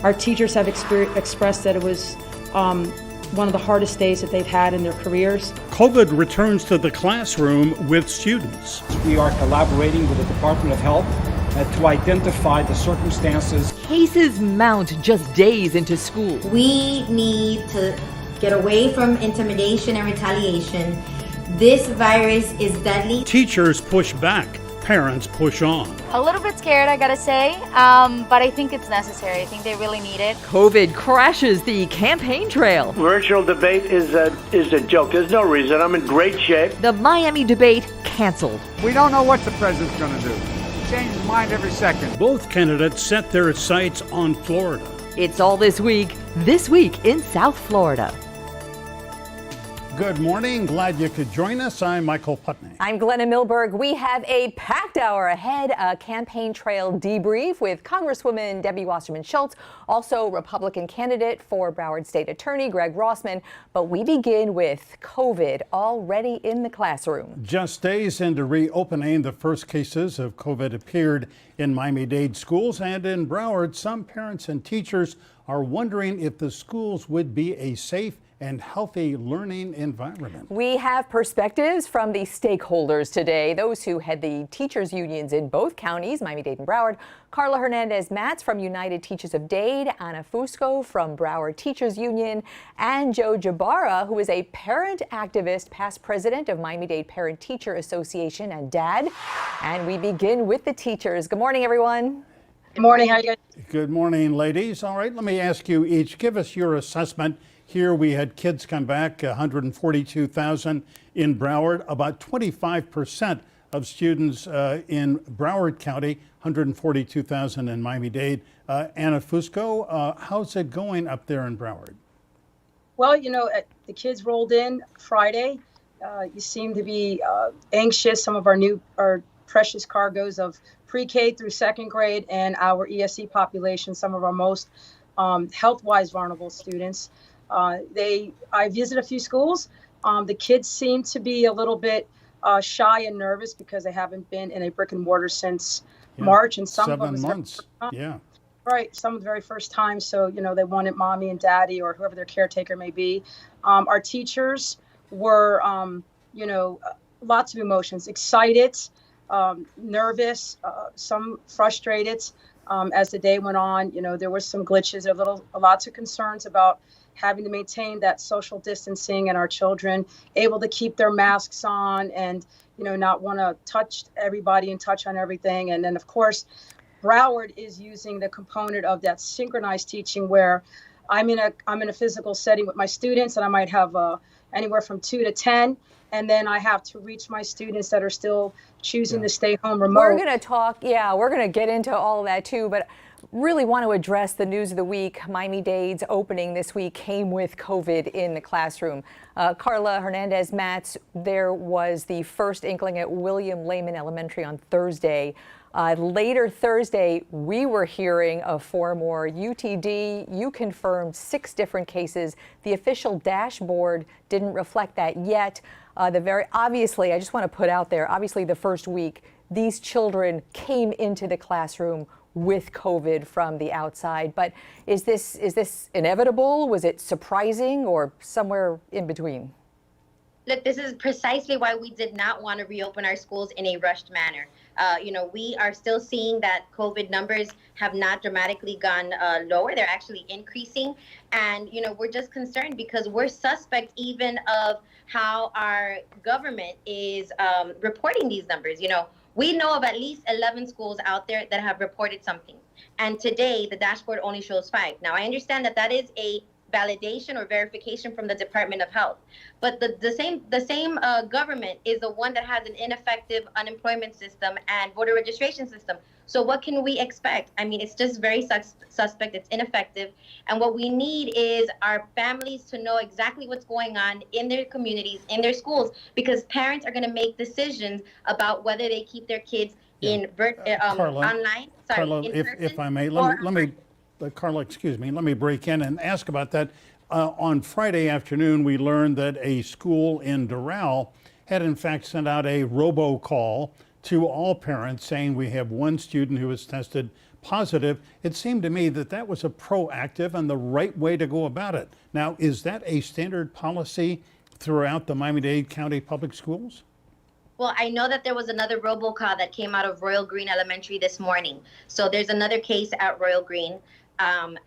Our teachers have expressed that it was one of the hardest days that they've had in their careers. COVID returns to the classroom with students. We are collaborating with the Department of Health to identify the circumstances. Cases mount just days into school. We need to get away from intimidation and retaliation. This virus is deadly. Teachers push back, parents push on. A little bit scared, I gotta say, but I think it's necessary. I think they really need it. COVID crashes the campaign trail. Virtual debate is a joke. There's no reason. I'm in great shape. The Miami debate canceled. We don't know what the president's going to do. He changes his mind every second. Both candidates set their sights on Florida. It's all this week in South Florida. Good morning. Glad you could join us. I'm Michael Putney. I'm Glenna Milberg. We have a packed hour ahead, a campaign trail debrief with Congresswoman Debbie Wasserman Schultz, also Republican candidate for Broward State Attorney Gregg Rossman. But we begin with COVID already in the classroom. Just days into reopening, the first cases of COVID appeared in Miami-Dade schools, and in Broward, some parents and teachers are wondering if the schools would be a safe and healthy learning environment. We have perspectives from the stakeholders today, those who head the teachers unions in both counties, Miami-Dade and Broward. Karla Hernandez-Mats from United Teachers of Dade, Anna Fusco from Broward Teachers Union, and Joe Gebara, who is a parent activist, past president of Miami-Dade Parent Teacher Association and dad. And we begin with the teachers. Good morning, everyone. Good morning. How are you guys? Good morning, ladies. All right, let me ask you each, give us your assessment. Here we had kids come back, 142,000 in Broward, about 25% of students in Broward County, 142,000 in Miami-Dade. Anna Fusco, how's it going up there in Broward? Well, you know, the kids rolled in Friday. You seem to be anxious. Some of our precious cargoes of pre-K through second grade and our ESE population, some of our most health-wise vulnerable students. I visited a few schools. The kids seem to be a little bit shy and nervous because they haven't been in a brick and mortar since March, and some 7 of them months. Yeah. Right, some of the very first time. So, you know, they wanted mommy and daddy or whoever their caretaker may be. Our teachers were, you know, lots of emotions, excited, nervous, some frustrated. As the day went on, you know, there were some glitches, lots of concerns about having to maintain that social distancing and our children able to keep their masks on and, you know, not want to touch everybody and touch on everything. And then, of course, Broward is using the component of that synchronized teaching where I'm in a physical setting with my students, and I might have anywhere from 2 to 10. And then I have to reach my students that are still choosing to stay home remote. We're going to get into all of that too, but really want to address the news of the week. Miami-Dade's opening this week came with COVID in the classroom. Karla Hernandez-Mats, there was the first inkling at William Lehman Elementary on Thursday. Later Thursday, we were hearing of 4 more. UTD, you confirmed 6 different cases. The official dashboard didn't reflect that yet. Obviously, I just want to put out there, obviously the first week, these children came into the classroom with COVID from the outside. But is this inevitable? Was it surprising, or somewhere in between? Look, this is precisely why we did not want to reopen our schools in a rushed manner. You know, we are still seeing that COVID numbers have not dramatically gone lower. They're actually increasing. And, you know, we're just concerned because we're suspect even of how our government is reporting these numbers. You know, we know of at least 11 schools out there that have reported something. And today, the dashboard only shows 5. Now, I understand that that is a validation or verification from the Department of Health. But the same government is the one that has an ineffective unemployment system and voter registration system. So what can we expect? I mean, it's just very suspect. It's ineffective. And what we need is our families to know exactly what's going on in their communities, in their schools, because parents are going to make decisions about whether they keep their kids in online. Karla, if I may, let me Karla, excuse me, let me break in and ask about that. On Friday afternoon, we learned that a school in Doral had in fact sent out a robocall to all parents saying we have one student who was tested positive. It seemed to me that that was a proactive and the right way to go about it. Now, is that a standard policy throughout the Miami-Dade County Public Schools? Well, I know that there was another robocall that came out of Royal Green Elementary this morning. So there's another case at Royal Green.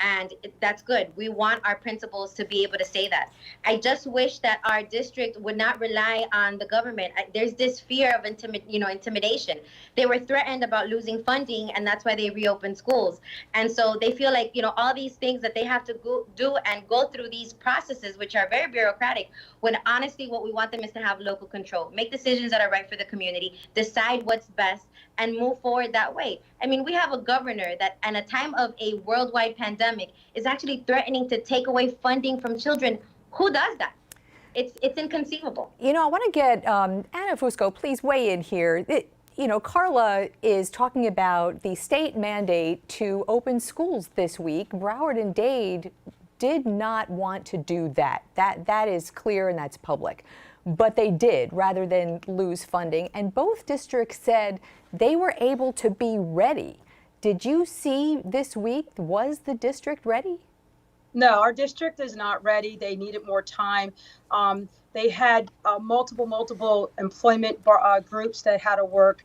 And that's good. We want our principals to be able to say that. I just wish that our district would not rely on the government. There's this fear of intimidation. They were threatened about losing funding, and that's why they reopened schools. And so they feel like, all these things that they have to do and go through these processes, which are very bureaucratic, when honestly what we want them is to have local control, make decisions that are right for the community, decide what's best, and move forward that way. I mean, we have a governor that, in a time of a worldwide pandemic, is actually threatening to take away funding from children. Who does that? It's inconceivable. I want to get Anna Fusco, please weigh in here. Karla is talking about the state mandate to open schools this week. Broward and Dade did not want to do that. That is clear and that's public. But they did, rather than lose funding. And both districts said they were able to be ready. Did you see this week, was the district ready? No, our district is not ready. They needed more time. They had multiple employment groups that had to work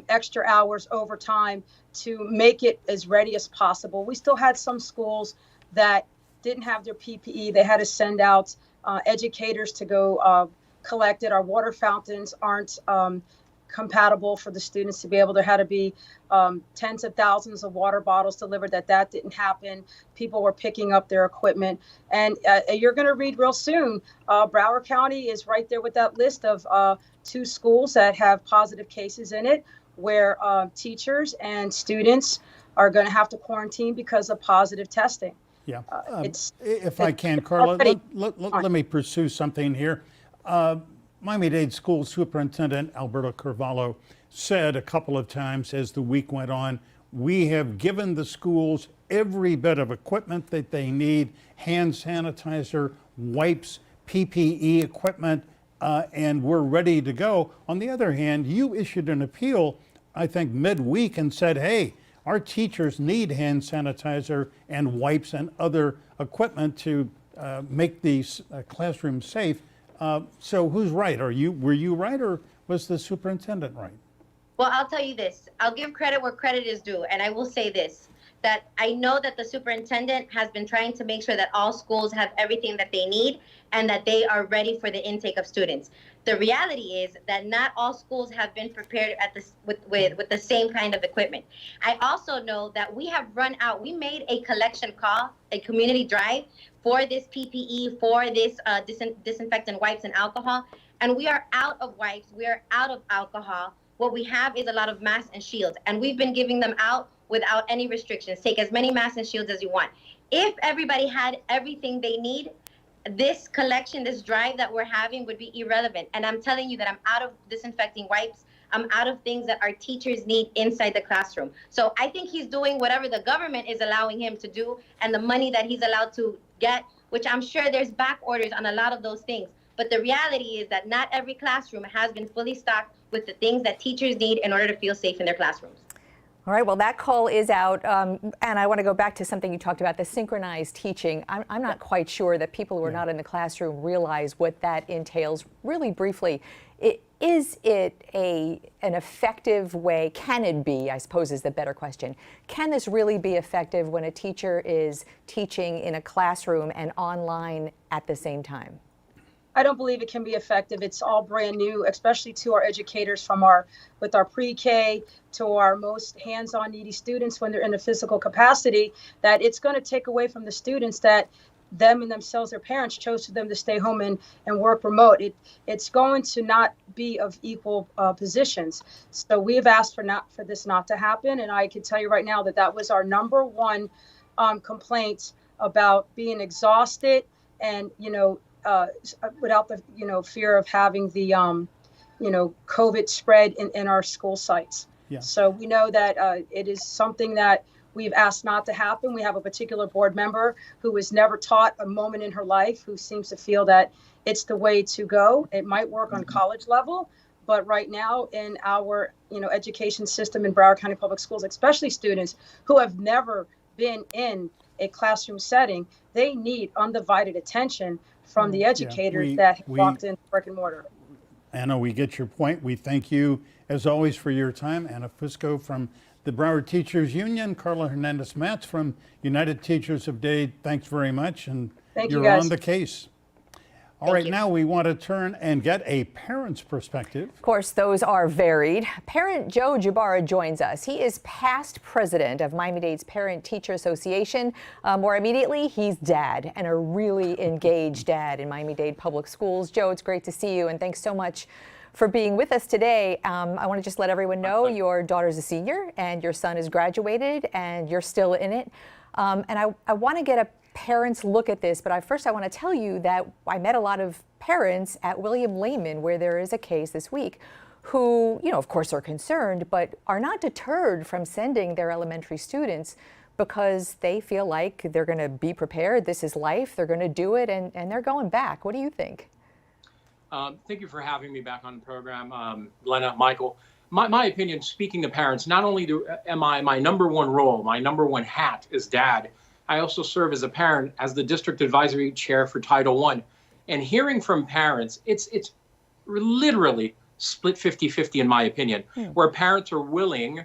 extra hours, overtime, to make it as ready as possible. We still had some schools that didn't have their PPE. They had to send out educators to go collect it. Our water fountains aren't compatible for the students to be able. There had to be tens of thousands of water bottles delivered. That didn't happen. People were picking up their equipment. And you're going to read real soon, Broward County is right there with that list of 2 schools that have positive cases in it, where teachers and students are going to have to quarantine because of positive testing. Yeah. If I can, Karla, let me pursue something here. Miami-Dade School Superintendent Alberto Carvalho said a couple of times as the week went on, we have given the schools every bit of equipment that they need, hand sanitizer, wipes, PPE equipment, and we're ready to go. On the other hand, you issued an appeal, I think, midweek and said, hey, our teachers need hand sanitizer and wipes and other equipment to make these classrooms safe. So who's right? Were you right, or was the superintendent right? Well, I'll tell you this. I'll give credit where credit is due. And I will say this, that I know that the superintendent has been trying to make sure that all schools have everything that they need and that they are ready for the intake of students. The reality is that not all schools have been prepared with the same kind of equipment. I also know that we have run out. We made a collection call, a community drive for this PPE, for this disinfectant wipes and alcohol, and we are out of wipes. We are out of alcohol. What we have is a lot of masks and shields, and we've been giving them out without any restrictions. Take as many masks and shields as you want. If everybody had everything they need, this collection, this drive that we're having would be irrelevant. And I'm telling you that I'm out of disinfecting wipes. I'm out of things that our teachers need inside the classroom. So I think he's doing whatever the government is allowing him to do and the money that he's allowed to get, which I'm sure there's back orders on a lot of those things. But the reality is that not every classroom has been fully stocked with the things that teachers need in order to feel safe in their classrooms. All right, well, that call is out. And I want to go back to something you talked about, the synchronized teaching. I'm not quite sure that people who are not in the classroom realize what that entails. Really briefly, is it an effective way? Can it be, I suppose is the better question. Can this really be effective when a teacher is teaching in a classroom and online at the same time? I don't believe it can be effective. It's all brand new, especially to our educators with our pre-K to our most hands-on needy students when they're in a physical capacity, that it's going to take away from the students that them and themselves, their parents chose for them to stay home and work remote. It's going to not be of equal positions. So we have asked for this not to happen. And I can tell you right now that was our number one complaint about being exhausted and, without the, fear of having the, COVID spread in our school sites. Yeah. So we know that it is something that we've asked not to happen. We have a particular board member who was never taught a moment in her life, who seems to feel that it's the way to go. It might work on college level, But right now in our, education system in Broward County Public Schools, especially students who have never been in a classroom setting, they need undivided attention from the educators that have walked in brick and mortar. Anna, we get your point. We thank you, as always, for your time. Anna Fusco from the Broward Teachers Union, Karla Hernandez-Mats from United Teachers of Dade. Thanks very much, and you're on the case. All right, now we want to turn and get a parent's perspective. Of course, those are varied. Parent Joe Gebara joins us. He is past president of Miami-Dade's Parent Teacher Association. More immediately, he's dad, and a really engaged dad in Miami-Dade Public Schools. Joe, it's great to see you, and thanks so much for being with us today. I want to just let everyone know your daughter's a senior, and your son is graduated, and you're still in it. And I want to get a parents look at this, but first I want to tell you that I met a lot of parents at William Lehman, where there is a case this week, who, of course are concerned, but are not deterred from sending their elementary students because they feel like they're going to be prepared. This is life. They're going to do it, and they're going back. What do you think? Thank you for having me back on the program, Glenna, Michael. My opinion, speaking to parents, not only am I my number one role, my number one hat is dad, I also serve as a parent, as the district advisory chair for Title I. And hearing from parents, it's literally split 50-50 in my opinion, where parents are willing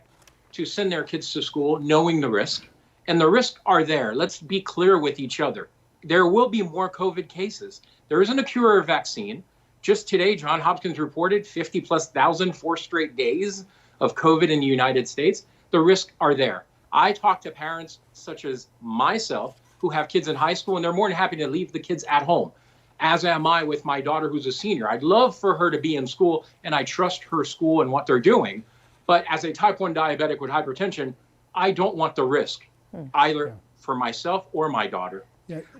to send their kids to school knowing the risk. And the risks are there. Let's be clear with each other. There will be more COVID cases. There isn't a cure or vaccine. Just today, Johns Hopkins reported 50,000+ 4 straight days of COVID in the United States. The risks are there. I talk to parents such as myself who have kids in high school, and they're more than happy to leave the kids at home, as am I with my daughter who's a senior. I'd love for her to be in school, and I trust her school and what they're doing. But as a type 1 diabetic with hypertension, I don't want the risk, either for myself or my daughter.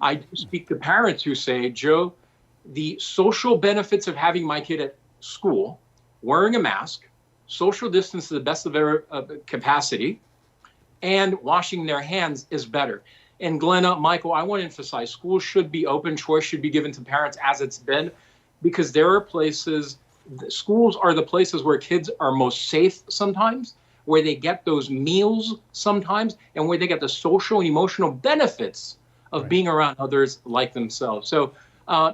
I do speak to parents who say, Joe, the social benefits of having my kid at school, wearing a mask, social distance to the best of their capacity, and washing their hands is better. And Glenna, Michael, I want to emphasize schools should be open, choice should be given to parents as it's been, because there are places, schools are the places where kids are most safe sometimes, where they get those meals sometimes, and where they get the social and emotional benefits of being around others like themselves. So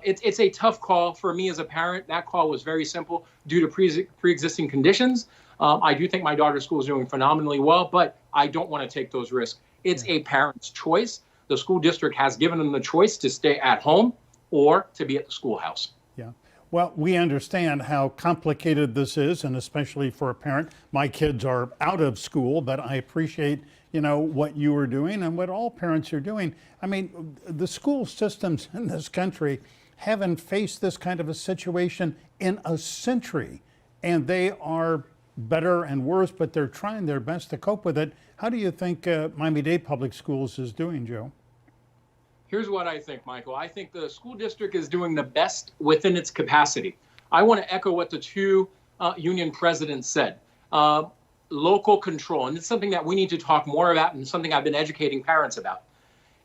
it's a tough call for me as a parent. That call was very simple due to pre-existing conditions. I do think my daughter's school is doing phenomenally well, but I don't want to take those risks. It's a parent's choice. The school district has given them the choice to stay at home or to be at the schoolhouse. Yeah. Well, we understand how complicated this is, and especially for a parent. My kids are out of school, but I appreciate, what you are doing and what all parents are doing. I mean, the school systems in this country haven't faced this kind of a situation in a century, and they are better and worse, but they're trying their best to cope with it. How do you think Miami-Dade Public Schools is doing, Joe? Here's what I think, Michael. I think the school district is doing the best within its capacity. I want to echo what the two union presidents said. Local control, and it's something that we need to talk more about and something I've been educating parents about.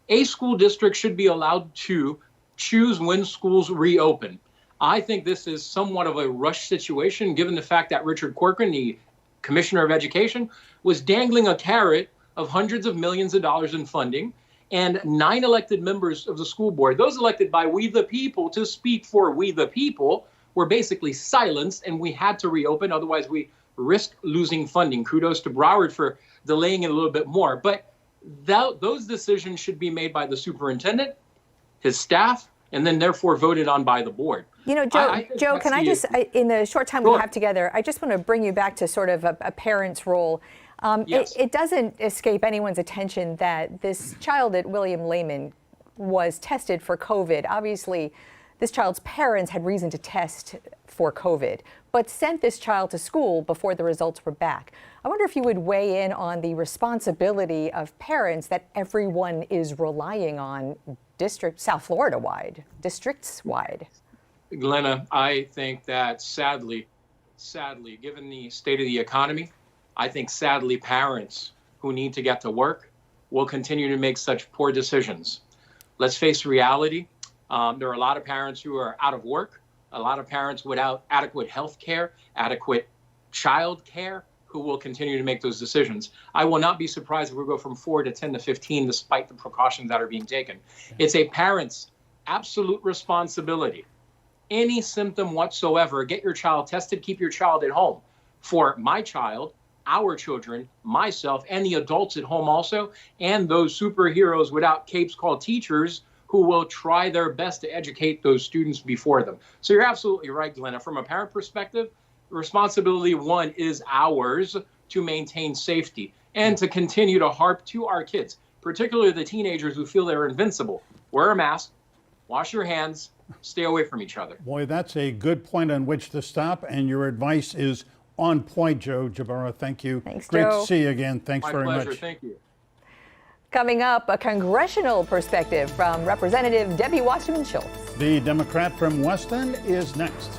A school district should be allowed to choose when schools reopen. I think this is somewhat of a rush situation, given the fact that Richard Corcoran, the Commissioner of Education, was dangling a carrot of hundreds of millions of dollars in funding, and 9 elected members of the school board, those elected by we the people to speak for we the people, were basically silenced, and we had to reopen. Otherwise, we risk losing funding. Kudos to Broward for delaying it a little bit more. But those decisions should be made by the superintendent, his staff, and then therefore voted on by the board. Joe, can I just, in the short time we have together, I just want to bring you back to sort of a parent's role. It doesn't escape anyone's attention that this child at William Lehman was tested for COVID. Obviously, this child's parents had reason to test for COVID, but sent this child to school before the results were back. I wonder if you would weigh in on the responsibility of parents that everyone is relying on South Florida-wide, districts-wide. Glenna, I think that sadly, given the state of the economy, I think sadly parents who need to get to work will continue to make such poor decisions. Let's face reality. There are a lot of parents who are out of work, a lot of parents without adequate health care, adequate child care, who will continue to make those decisions. I will not be surprised if we go from 4 to 10 to 15, despite the precautions that are being taken. It's a parent's absolute responsibility. Any symptom whatsoever, get your child tested, keep your child at home. For my child, our children, myself, and the adults at home also, and those superheroes without capes called teachers who will try their best to educate those students before them. So you're absolutely right, Glenna. From a parent perspective, responsibility one is ours to maintain safety and to continue to harp to our kids, particularly the teenagers who feel they're invincible. Wear a mask, wash your hands, stay away from each other. Boy, that's a good point on which to stop, and your advice is on point, Joe Gebara. Thank you. Thanks, Great Joe. to see you again. Thanks My very pleasure. much. Thank you. Coming up, a congressional perspective from Representative Debbie Wasserman Schultz. The Democrat from Weston is next.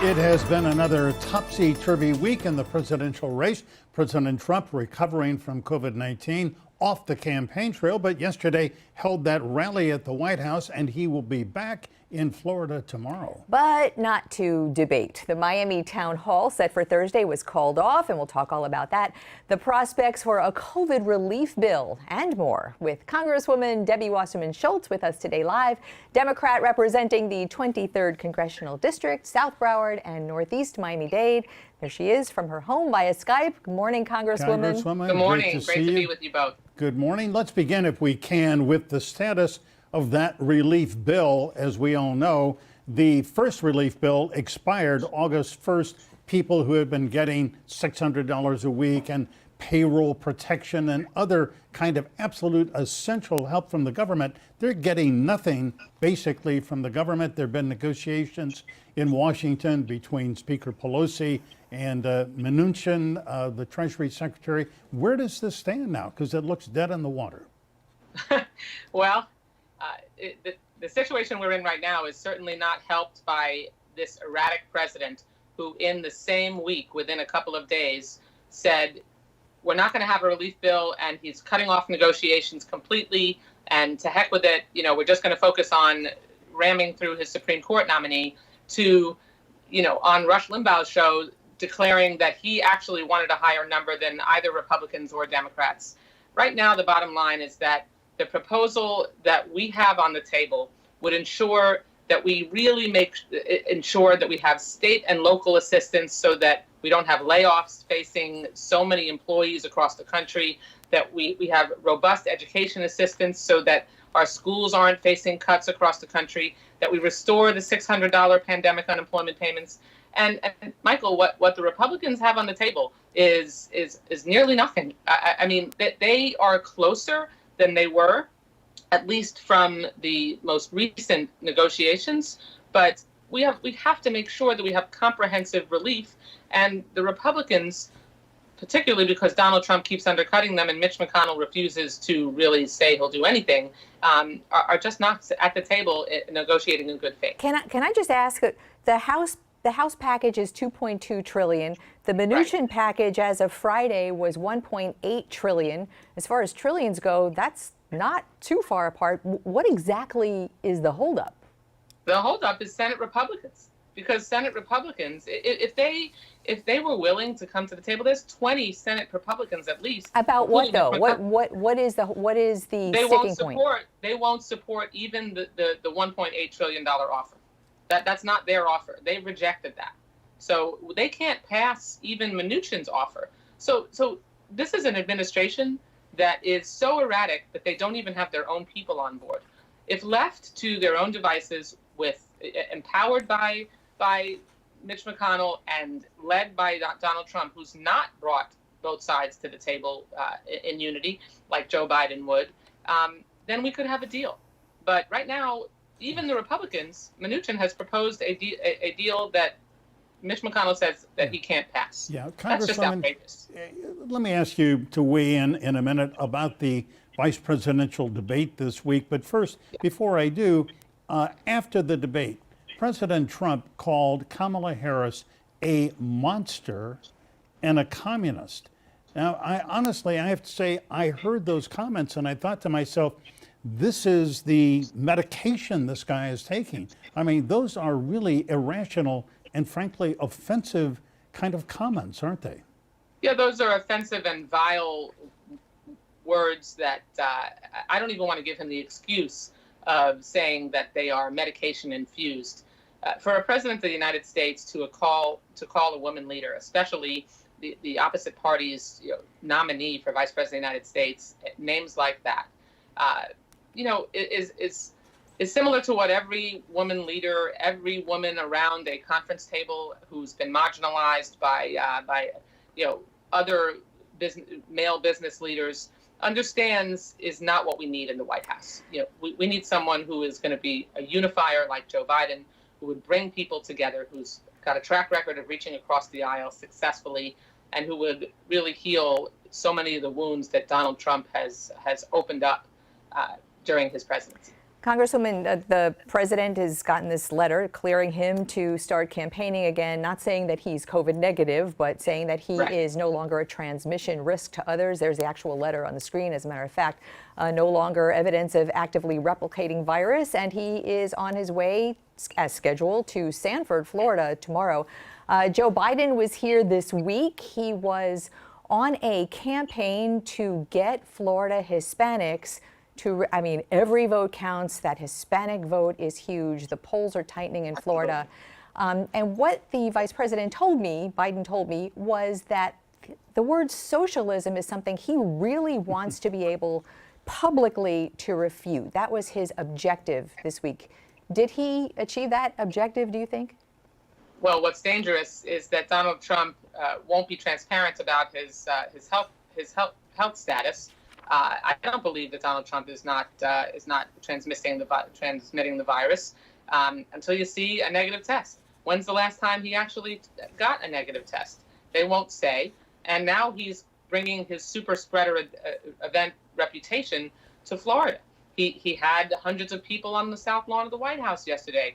It has been another topsy-turvy week in the presidential race. President Trump recovering from COVID-19 off the campaign trail, but yesterday held that rally at the White House, and he will be back in Florida tomorrow. But not to debate. The Miami town hall set for Thursday was called off, and we'll talk all about that. The prospects for a COVID relief bill and more with Congresswoman Debbie Wasserman Schultz with us today live, Democrat representing the 23rd Congressional District, South Broward and Northeast Miami-Dade. There she is from her home via Skype. Good morning, Congresswoman. Good morning. Great to be with you both. Good morning. Let's begin, if we can, with the status of that relief bill. As we all know, the first relief bill expired August 1st. People who have been getting $600 a week and payroll protection and other kind of absolute essential help from the government, they're getting nothing basically from the government. There have been negotiations in Washington between Speaker Pelosi and Mnuchin, the Treasury Secretary. Where does this stand now? Because it looks dead in the water. Well, the situation we're in right now is certainly not helped by this erratic president who in the same week, within a couple of days, said, we're not going to have a relief bill, and he's cutting off negotiations completely, and to heck with it, we're just going to focus on ramming through his Supreme Court nominee, to, on Rush Limbaugh's show, declaring that he actually wanted a higher number than either Republicans or Democrats. Right now, the bottom line is that the proposal that we have on the table would ensure that we really ensure that we have state and local assistance so that we don't have layoffs facing so many employees across the country, that we have robust education assistance so that our schools aren't facing cuts across the country, that we restore the $600 pandemic unemployment payments. And Michael, what the Republicans have on the table is nearly nothing. I mean, they are closer than they were, at least from the most recent negotiations. But we have to make sure that we have comprehensive relief. And the Republicans, particularly because Donald Trump keeps undercutting them and Mitch McConnell refuses to really say he'll do anything, are just not at the table negotiating in good faith. Can I just ask, the House package is $2.2 trillion. The Mnuchin package as of Friday was $1.8 trillion. As far as trillions go, that's not too far apart. What exactly is the holdup? The holdup is Senate Republicans, because Senate Republicans, if they were willing to come to the table, there's 20 Senate Republicans at least. About what though? What is the sticking point? They won't support even the $1.8 trillion offer. That's not their offer. They rejected that. So they can't pass even Mnuchin's offer. So this is an administration that is so erratic that they don't even have their own people on board. If left to their own devices, empowered by Mitch McConnell and led by Donald Trump, who's not brought both sides to the table in unity like Joe Biden would, then we could have a deal. But right now, even the Republicans, Mnuchin has proposed a deal that Mitch McConnell says that he can't pass. Yeah, that's just outrageous. Let me ask you to weigh in a minute about the vice presidential debate this week. But first, before I do, after the debate, President Trump called Kamala Harris a monster and a communist. Now, honestly, I have to say, I heard those comments and I thought to myself, this is the medication this guy is taking. I mean, those are really irrational and frankly offensive kind of comments, aren't they? Yeah, those are offensive and vile words that I don't even want to give him the excuse of saying that they are medication infused. For a president of the United States to call a woman leader, especially the opposite party's nominee for vice president of the United States, names like that, is similar to what every woman leader, every woman around a conference table who's been marginalized by other male business leaders understands is not what we need in the White House. We need someone who is going to be a unifier like Joe Biden, who would bring people together, who's got a track record of reaching across the aisle successfully, and who would really heal so many of the wounds that Donald Trump has opened up during his presidency. Congresswoman, the president has gotten this letter clearing him to start campaigning again, not saying that he's COVID negative, but saying that he is no longer a transmission risk to others. There's the actual letter on the screen, as a matter of fact. No longer evidence of actively replicating virus, and he is on his way, as scheduled, to Sanford, Florida tomorrow. Joe Biden was here this week. He was on a campaign to get Florida Hispanics every vote counts. That Hispanic vote is huge. The polls are tightening in Florida. And what the vice president Biden told me, was that the word socialism is something he really wants to be able publicly to refute. That was his objective this week. Did he achieve that objective, do you think? Well, what's dangerous is that Donald Trump won't be transparent about his health status. I don't believe that Donald Trump is not transmitting the virus until you see a negative test. When's the last time he actually got a negative test? They won't say. And now he's bringing his super spreader event reputation to Florida. He had hundreds of people on the South Lawn of the White House yesterday,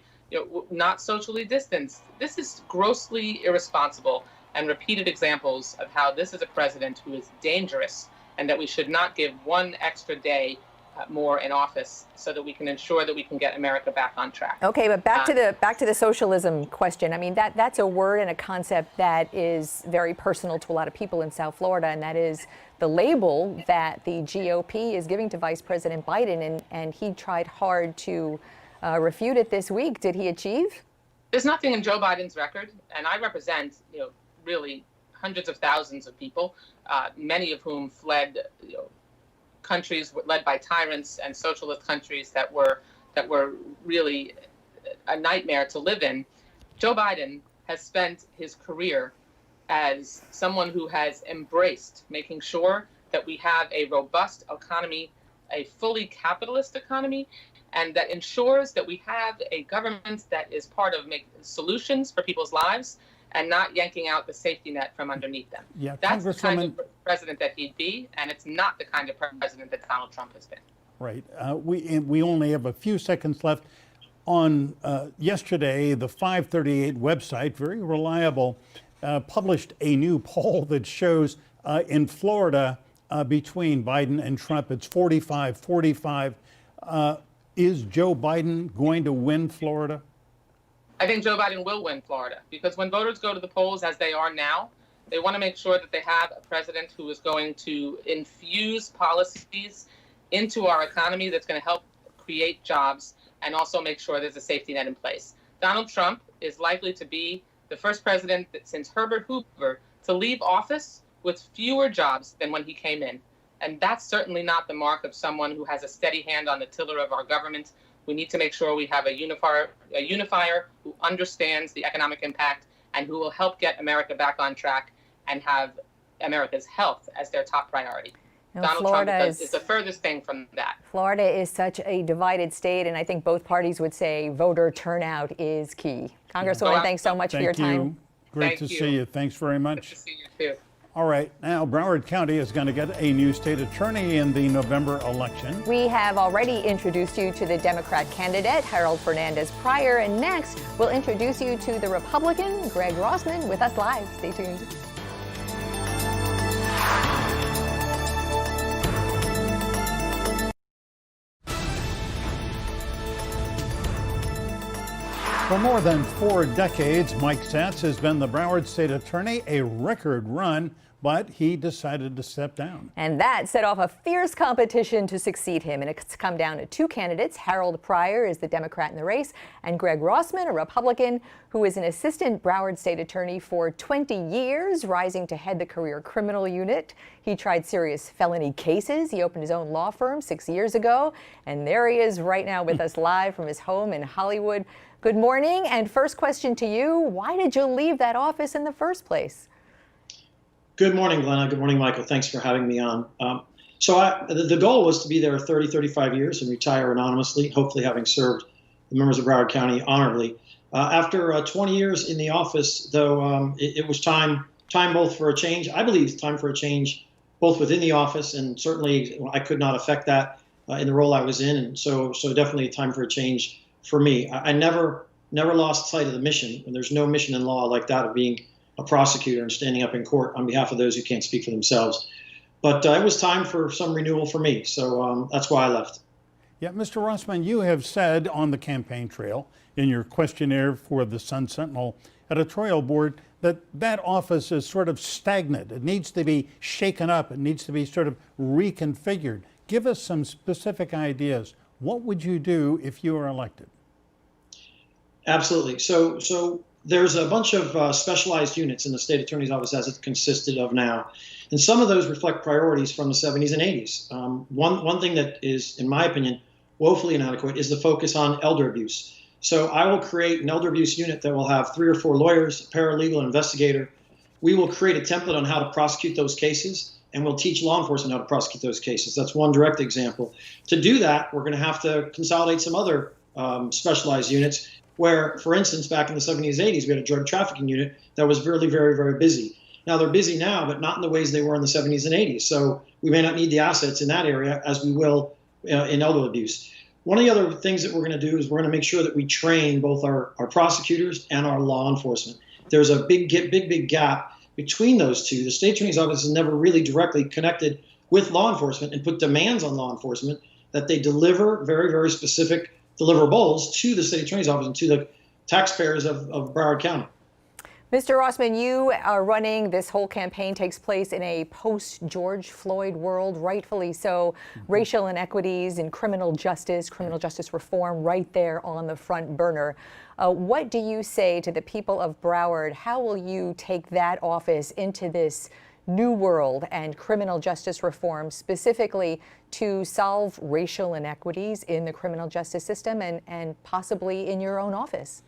not socially distanced. This is grossly irresponsible, and repeated examples of how this is a president who is dangerous, and that we should not give one extra day more in office so that we can ensure that we can get America back on track. Okay, but back to the socialism question. I mean, that's a word and a concept that is very personal to a lot of people in South Florida, and that is the label that the GOP is giving to Vice President Biden, and he tried hard to refute it this week. Did he achieve? There's nothing in Joe Biden's record, and I represent, really hundreds of thousands of people, many of whom fled countries led by tyrants and socialist countries that were really a nightmare to live in. Joe Biden has spent his career as someone who has embraced making sure that we have a robust economy, a fully capitalist economy, and that ensures that we have a government that is part of making solutions for people's lives and not yanking out the safety net from underneath them. Yeah, that's the kind of president that he'd be, and it's not the kind of president that Donald Trump has been. Right. We only have a few seconds left. On yesterday, the 538 website, very reliable, published a new poll that shows in Florida between Biden and Trump, it's 45-45. Is Joe Biden going to win Florida? I think Joe Biden will win Florida, because when voters go to the polls, as they are now, they want to make sure that they have a president who is going to infuse policies into our economy that's going to help create jobs and also make sure there's a safety net in place. Donald Trump is likely to be the first president since Herbert Hoover to leave office with fewer jobs than when he came in. And that's certainly not the mark of someone who has a steady hand on the tiller of our government. We need to make sure we have a unifier who understands the economic impact and who will help get America back on track and have America's health as their top priority. Donald Trump is the furthest thing from that. Florida is such a divided state, and I think both parties would say voter turnout is key. Congresswoman, thanks so much for your time. Great to see you. Thanks very much. Good to see you too. All right, now Broward County is going to get a new state attorney in the November election. We have already introduced you to the Democrat candidate, Harold Fernandez Pryor, and next we'll introduce you to the Republican, Gregg Rossman, with us live. Stay tuned. For more than 4 decades, Mike Satz has been the Broward State Attorney, a record run, but he decided to step down. And that set off a fierce competition to succeed him. And it's come down to 2 candidates. Harold Pryor is the Democrat in the race, and Gregg Rossman, a Republican, who is an assistant Broward State Attorney for 20 years, rising to head the career criminal unit. He tried serious felony cases. He opened his own law firm 6 years ago. And there he is right now with us live from his home in Hollywood. Good morning. And first question to you, why did you leave that office in the first place? Good morning, Glenna. Good morning, Michael. Thanks for having me on. The goal was to be there 30, 35 years and retire anonymously, hopefully having served the members of Broward County honorably. After 20 years in the office, though, it was time both for a change. I believe it's time for a change both within the office, and certainly I could not affect that in the role I was in, and so definitely time for a change for me. I never lost sight of the mission, and there's no mission in law like that of being a prosecutor and standing up in court on behalf of those who can't speak for themselves. But it was time for some renewal for me, so that's why I left. Yeah, Mr. Rossman, you have said on the campaign trail in your questionnaire for the Sun Sentinel editorial board that office is sort of stagnant. It needs to be shaken up. It needs to be sort of reconfigured. Give us some specific ideas. What would you do if you were elected? Absolutely. So there's a bunch of specialized units in the state attorney's office as it consisted of now. And some of those reflect priorities from the 70s and 80s. One thing that is, in my opinion, woefully inadequate is the focus on elder abuse. So I will create an elder abuse unit that will have 3 or 4 lawyers, a paralegal, an investigator. We will create a template on how to prosecute those cases, and we'll teach law enforcement how to prosecute those cases. That's one direct example. To do that, we're going to have to consolidate some other specialized units where, for instance, back in the 70s, 80s, we had a drug trafficking unit that was really very, very busy. Now they're busy now, but not in the ways they were in the 70s and 80s. So we may not need the assets in that area as we will in elder abuse. One of the other things that we're going to do is we're going to make sure that we train both our prosecutors and our law enforcement. There's a big gap between those two. The state attorney's office is never really directly connected with law enforcement and put demands on law enforcement that they deliver very, very specific deliverables to the state attorney's office and to the taxpayers of Broward County. Mr. Rossman, you are running, this whole campaign takes place in a post-George Floyd world, rightfully so. Racial inequities and criminal justice reform right there on the front burner. What do you say to the people of Broward? How will you take that office into this new world and criminal justice reform, specifically to solve racial inequities in the criminal justice system and possibly in your own office?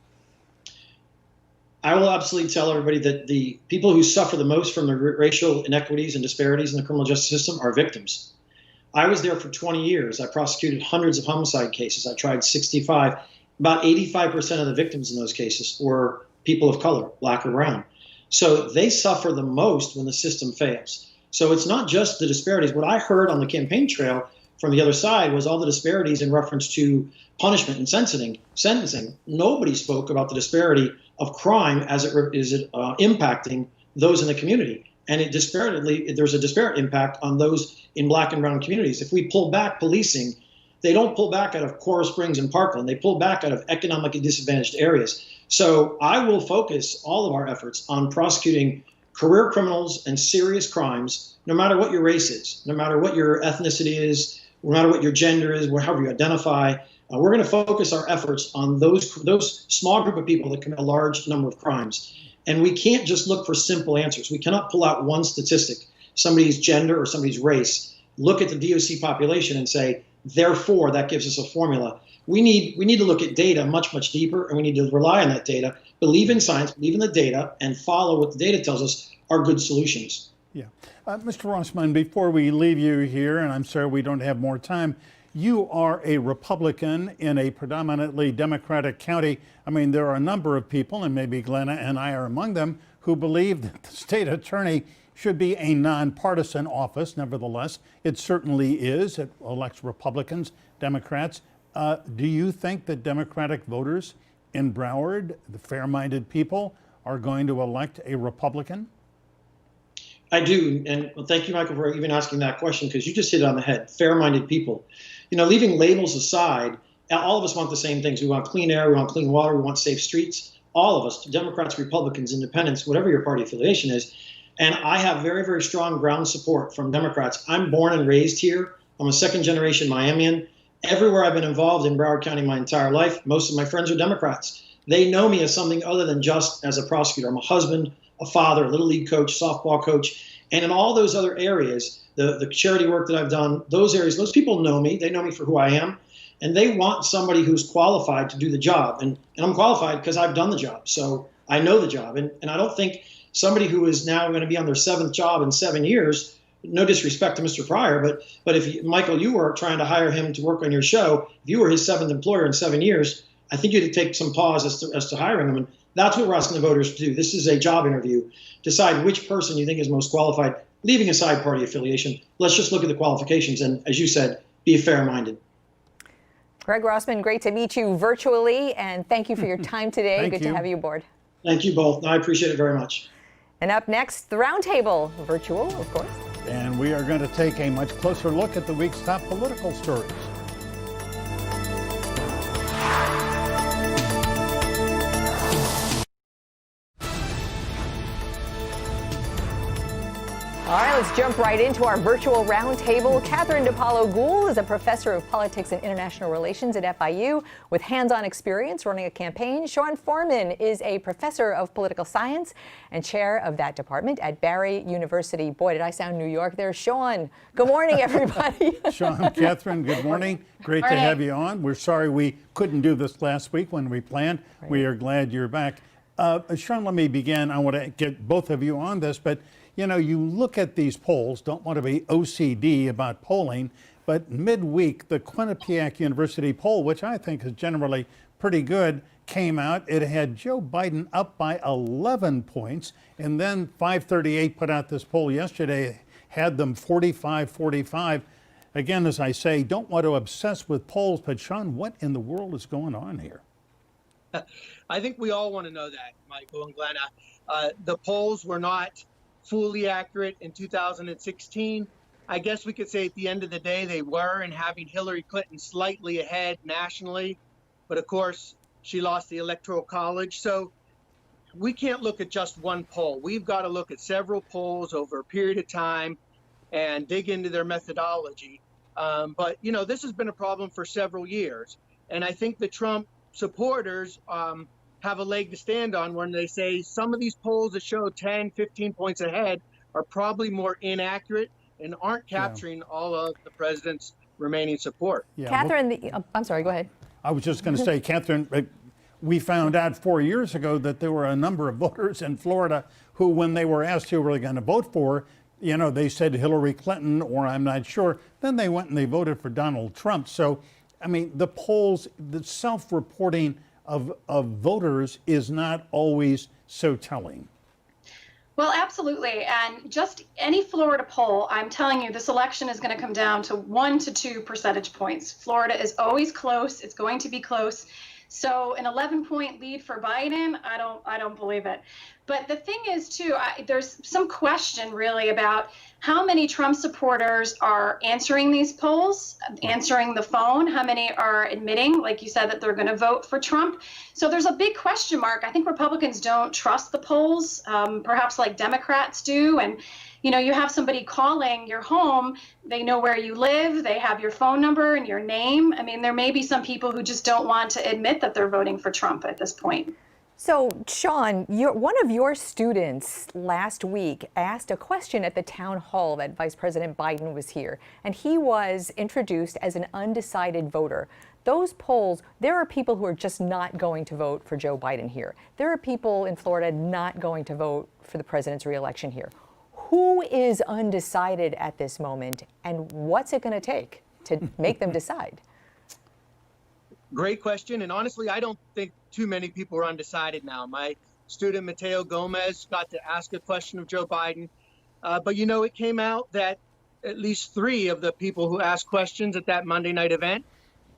I will absolutely tell everybody that the people who suffer the most from the racial inequities and disparities in the criminal justice system are victims. I was there for 20 years. I prosecuted hundreds of homicide cases. I tried 65. About 85% of the victims in those cases were people of color, black or brown. So they suffer the most when the system fails. So it's not just the disparities. What I heard on the campaign trail from the other side was all the disparities in reference to punishment and sentencing. Nobody spoke about the disparity of crime as it is impacting those in the community. And there's a disparate impact on those in black and brown communities. If we pull back policing, they don't pull back out of Coral Springs and Parkland. They pull back out of economically disadvantaged areas. So I will focus all of our efforts on prosecuting career criminals and serious crimes, no matter what your race is, no matter what your ethnicity is, no matter what your gender is, however you identify. We're going to focus our efforts on those small group of people that commit a large number of crimes. And we can't just look for simple answers. We cannot pull out one statistic, somebody's gender or somebody's race, look at the DOC population and say, therefore, that gives us a formula. We need to look at data much, much deeper, and we need to rely on that data, believe in science, believe in the data, and follow what the data tells us are good solutions. Yeah. Mr. Rossman, before we leave you here, and I'm sorry we don't have more time, you are a Republican in a predominantly Democratic county. I mean, there are a number of people, and maybe Glenna and I are among them, who believe that the state attorney should be a nonpartisan office. Nevertheless, it certainly is. It elects Republicans, Democrats. Do you think that Democratic voters in Broward, the fair-minded people, are going to elect a Republican? I do, and thank you, Michael, for even asking that question, because you just hit it on the head. Fair-minded people. You know, leaving labels aside, All of us want the same things. We want clean air, we want clean water, we want safe streets. All of us, Democrats, Republicans, Independents, whatever your party affiliation is. And I have very, very strong ground support from Democrats. I'm born and raised here. I'm a second-generation Miamian. Everywhere I've been involved in Broward County my entire life, most of my friends are Democrats. They know me as something other than just as a prosecutor. I'm a husband, a father, a little league coach, softball coach. And in all those other areas, the charity work that I've done, those areas, those people know me. They know me for who I am. And they want somebody who's qualified to do the job. And I'm qualified because I've done the job. So I know the job. And I don't think somebody who is now going to be on their 7th job in 7 years, no disrespect to Mr. Pryor, but if Michael, you were trying to hire him to work on your show, if you were his 7th employer in 7 years, I think you'd take some pause as to hiring him. And that's what we're asking the voters to do. This is a job interview. Decide which person you think is most qualified, leaving aside party affiliation. Let's just look at the qualifications. And as you said, be fair-minded. Gregg Rossman, great to meet you virtually, and thank you for your time today. Good to have you aboard. Thank you both. I appreciate it very much. And up next, the roundtable, virtual, of course. And we are going to take a much closer look at the week's top political stories. All right, let's jump right into our virtual roundtable. Kathryn DePalo-Gould is a professor of politics and international relations at FIU with hands-on experience running a campaign. Sean Forman is a professor of political science and chair of that department at Barry University. Boy, did I sound New York there. Sean, good morning, everybody. Sean, Kathryn, good morning. Great to have you on. We're sorry we couldn't do this last week when we planned. Right. We are glad you're back. Sean, let me begin. I want to get both of you on this, but you know, you look at these polls, don't want to be OCD about polling, but midweek, the Quinnipiac University poll, which I think is generally pretty good, came out. It had Joe Biden up by 11 points, and then 538 put out this poll yesterday, had them 45-45. Again, as I say, don't want to obsess with polls, but Sean, what in the world is going on here? I think we all want to know that, Michael and Glenna. The polls were not fully accurate in 2016. I guess we could say at the end of the day they were, and having Hillary Clinton slightly ahead nationally. But of course, she lost the Electoral College. So we can't look at just one poll. We've got to look at several polls over a period of time and dig into their methodology. But, you know, this has been a problem for several years. And I think the Trump supporters have a leg to stand on when they say some of these polls that show 10, 15 points ahead are probably more inaccurate and aren't capturing all of the president's remaining support. Kathryn, I'm sorry, go ahead. I was just going to say, Kathryn, we found out 4 years ago that there were a number of voters in Florida who, when they were asked who were they going to vote for, you know, they said Hillary Clinton or I'm not sure. Then they went and they voted for Donald Trump. So, I mean, the polls, the self-reporting of voters is not always so telling. Well, absolutely. And just any Florida poll, I'm telling you, this election is going to come down to 1 to 2 percentage points. Florida is always close. It's going to be close. So an 11-point lead for Biden, I don't believe it. But the thing is, too, there's some question really about how many Trump supporters are answering these polls, answering the phone, how many are admitting, like you said, that they're going to vote for Trump. So there's a big question mark. I think Republicans don't trust the polls, perhaps like Democrats do. And, you know, you have somebody calling your home, they know where you live, they have your phone number and your name. I mean, there may be some people who just don't want to admit that they're voting for Trump at this point. So, Sean, one of your students last week asked a question at the town hall that Vice President Biden was here, and he was introduced as an undecided voter. Those polls, there are people who are just not going to vote for Joe Biden here. There are people in Florida not going to vote for the president's reelection here. Who is undecided at this moment, and what's it going to take to make them decide? Great question. And honestly, I don't think too many people are undecided now. My student, Mateo Gomez, got to ask a question of Joe Biden. But, you know, it came out that at least 3 of the people who asked questions at that Monday night event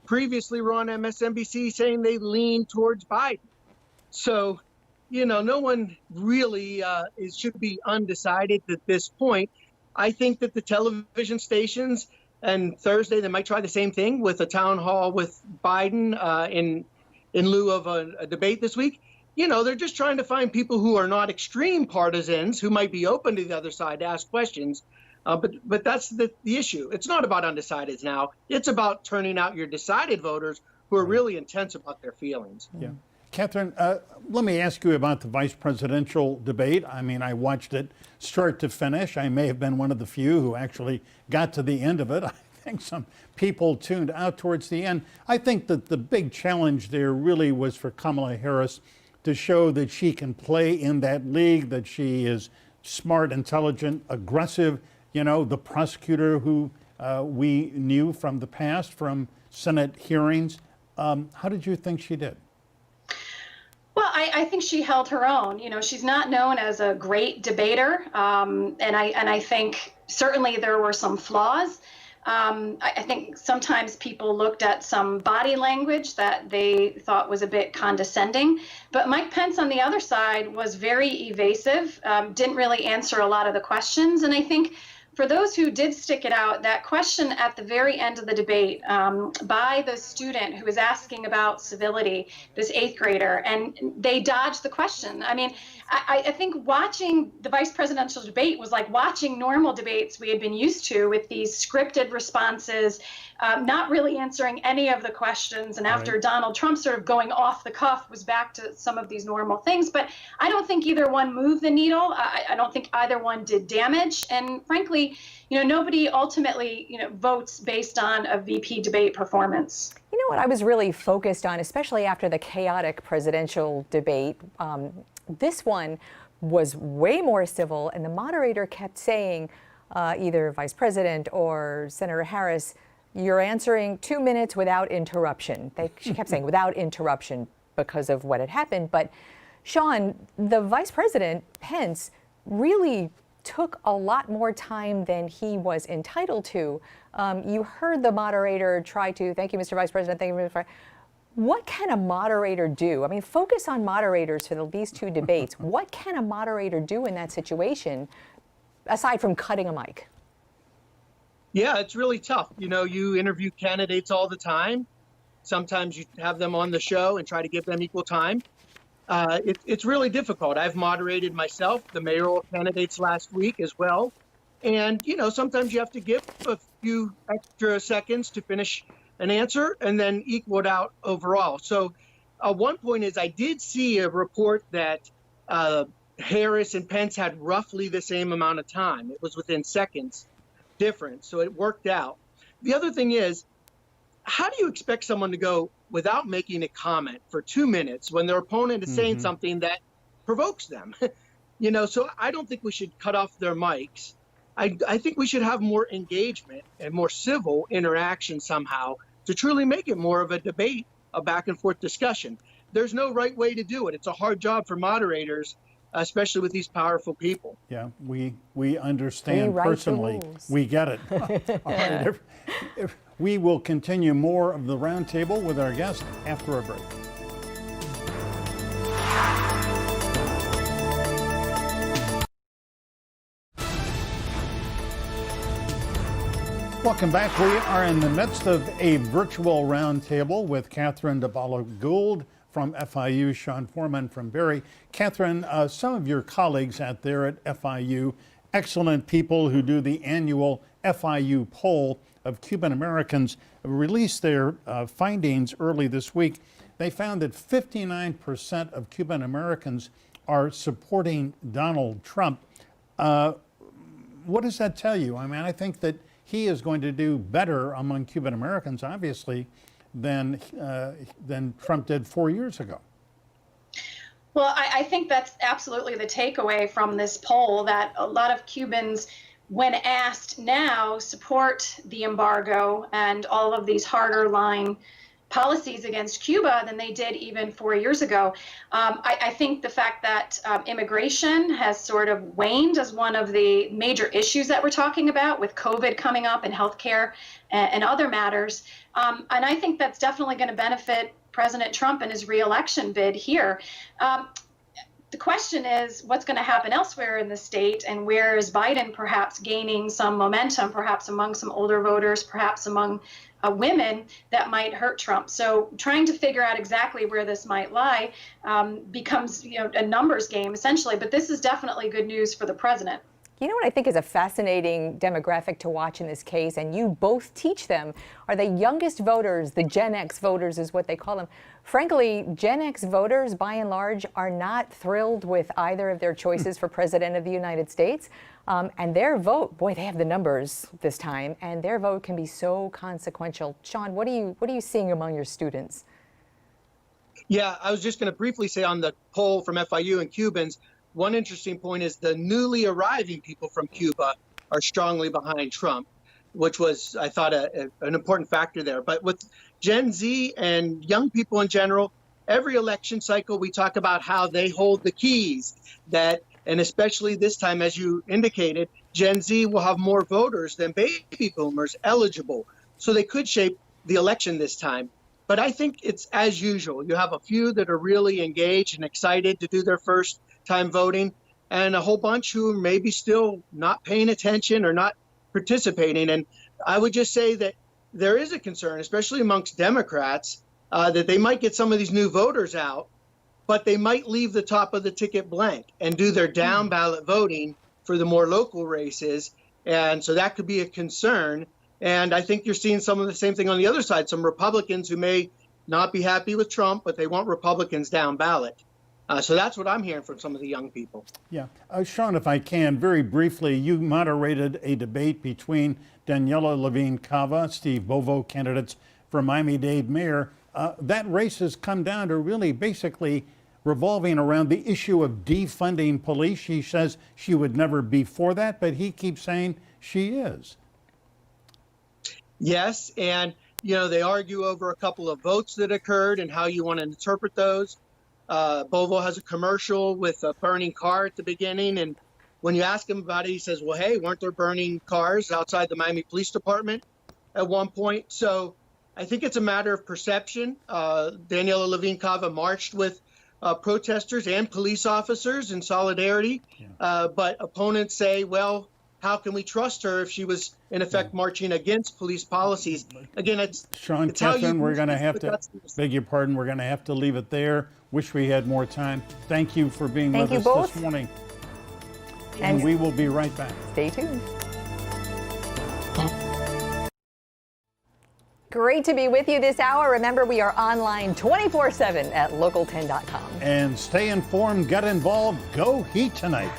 previously were on MSNBC saying they lean towards Biden. So, you know, no one really should be undecided at this point. I think that the television stations And Thursday, they might try the same thing with a town hall with Biden in lieu of a debate this week. They're just trying to find people who are not extreme partisans, who might be open to the other side to ask questions. But that's the issue. It's not about undecideds now. It's about turning out your decided voters who are really intense about their feelings. Yeah. Kathryn, let me ask you about the vice presidential debate. I mean, I watched it start to finish. I may have been one of the few who actually got to the end of it. I think some people tuned out towards the end. I think that the big challenge there really was for Kamala Harris to show that she can play in that league, that she is smart, intelligent, aggressive, the prosecutor who we knew from the past, from Senate hearings. How did you think she did? Well, I think she held her own. She's not known as a great debater, and I think certainly there were some flaws. I think sometimes people looked at some body language that they thought was a bit condescending. But Mike Pence on the other side was very evasive, didn't really answer a lot of the questions. And I think for those who did stick it out, that question at the very end of the debate by the student who was asking about civility, this 8th grader, and they dodged the question. I mean, I think watching the vice presidential debate was like watching normal debates we had been used to, with these scripted responses, not really answering any of the questions. And after Donald Trump sort of going off the cuff, was back to some of these normal things. But I don't think either one moved the needle. I don't think either one did damage. And frankly, nobody ultimately, votes based on a VP debate performance. You know what I was really focused on, especially after the chaotic presidential debate, this one was way more civil, and the moderator kept saying, either Vice President or Senator Harris, you're answering 2 minutes without interruption. She kept saying without interruption because of what had happened. But Sean, the Vice President, Pence, really took a lot more time than he was entitled to. You heard the moderator try to, thank you, Mr. Vice President, thank you, Mr. Vice. What can a moderator do? I mean, focus on moderators for these two debates. What can a moderator do in that situation, aside from cutting a mic? Yeah, it's really tough. You interview candidates all the time. Sometimes you have them on the show and try to give them equal time. It's really difficult. I've moderated myself, the mayoral candidates last week as well. And, sometimes you have to give a few extra seconds to finish an answer and then equal it out overall. So one point is I did see a report that Harris and Pence had roughly the same amount of time. It was within seconds difference. So it worked out. The other thing is, how do you expect someone to go without making a comment for 2 minutes when their opponent is saying something that provokes them? So I don't think we should cut off their mics. I think we should have more engagement and more civil interaction somehow to truly make it more of a debate, a back and forth discussion. There's no right way to do it. It's a hard job for moderators, especially with these powerful people. Yeah, we understand personally. We get it. All right. We will continue more of the roundtable with our guest after a break. Welcome back. We are in the midst of a virtual roundtable with Kathryn DePalo-Gould from FIU, Sean Forman from Barry. Kathryn, some of your colleagues out there at FIU, excellent people who do the annual FIU poll of Cuban Americans, released their findings early this week. They found that 59% of Cuban Americans are supporting Donald Trump. What does that tell you? I mean, I think that he is going to do better among Cuban Americans, obviously, than Trump did 4 years ago. Well, I think that's absolutely the takeaway from this poll, that a lot of Cubans, when asked now, support the embargo and all of these harder line policies against Cuba than they did even 4 years ago. I think the fact that immigration has sort of waned as one of the major issues that we're talking about, with COVID coming up and healthcare and other matters. And I think that's definitely going to benefit President Trump in his reelection bid here. the question is what's going to happen elsewhere in the state, and where is Biden perhaps gaining some momentum, perhaps among some older voters, perhaps among women that might hurt Trump. So trying to figure out exactly where this might lie becomes a numbers game essentially, but this is definitely good news for the president. You know what I think is a fascinating demographic to watch in this case, and you both teach them, are the youngest voters, the Gen X voters is what they call them. Frankly, Gen X voters, by and large, are not thrilled with either of their choices for president of the United States. And their vote, boy, they have the numbers this time, and their vote can be so consequential. Sean, what are you seeing among your students? Yeah, I was just going to briefly say on the poll from FIU and Cubans, one interesting point is the newly arriving people from Cuba are strongly behind Trump, which was, I thought, an important factor there. But with Gen Z and young people in general, every election cycle, we talk about how they hold the keys, and especially this time, as you indicated, Gen Z will have more voters than baby boomers eligible. So they could shape the election this time. But I think it's as usual. You have a few that are really engaged and excited to do their first time voting, and a whole bunch who are maybe still not paying attention or not participating. And I would just say that there is a concern, especially amongst Democrats, that they might get some of these new voters out, but they might leave the top of the ticket blank and do their down ballot voting for the more local races. And so that could be a concern. And I think you're seeing some of the same thing on the other side, some Republicans who may not be happy with Trump, but they want Republicans down ballot. So that's what I'm hearing from some of the young people. Yeah. Sean, if I can, very briefly, you moderated a debate between Daniela Levine Cava, Steve Bovo, candidates for Miami-Dade mayor. That race has come down to really basically revolving around the issue of defunding police. She says she would never be for that, but he keeps saying she is. Yes, and they argue over a couple of votes that occurred and how you want to interpret those. Bovo has a commercial with a burning car at the beginning, and when you ask him about it, he says, well, hey, weren't there burning cars outside the Miami Police Department at one point? So I think it's a matter of perception. Daniela Levine Cava marched with protesters and police officers in solidarity, but opponents say, well, how can we trust her if she was, in effect, marching against police policies? Again, it's Sean, Kathryn, we're going to have to, beg your pardon, we're going to have to leave it there. Wish we had more time. Thank you for being with us this morning. And we will be right back. Stay tuned. Great to be with you this hour. Remember, we are online 24/7 at local10.com. And stay informed, get involved, go Heat tonight.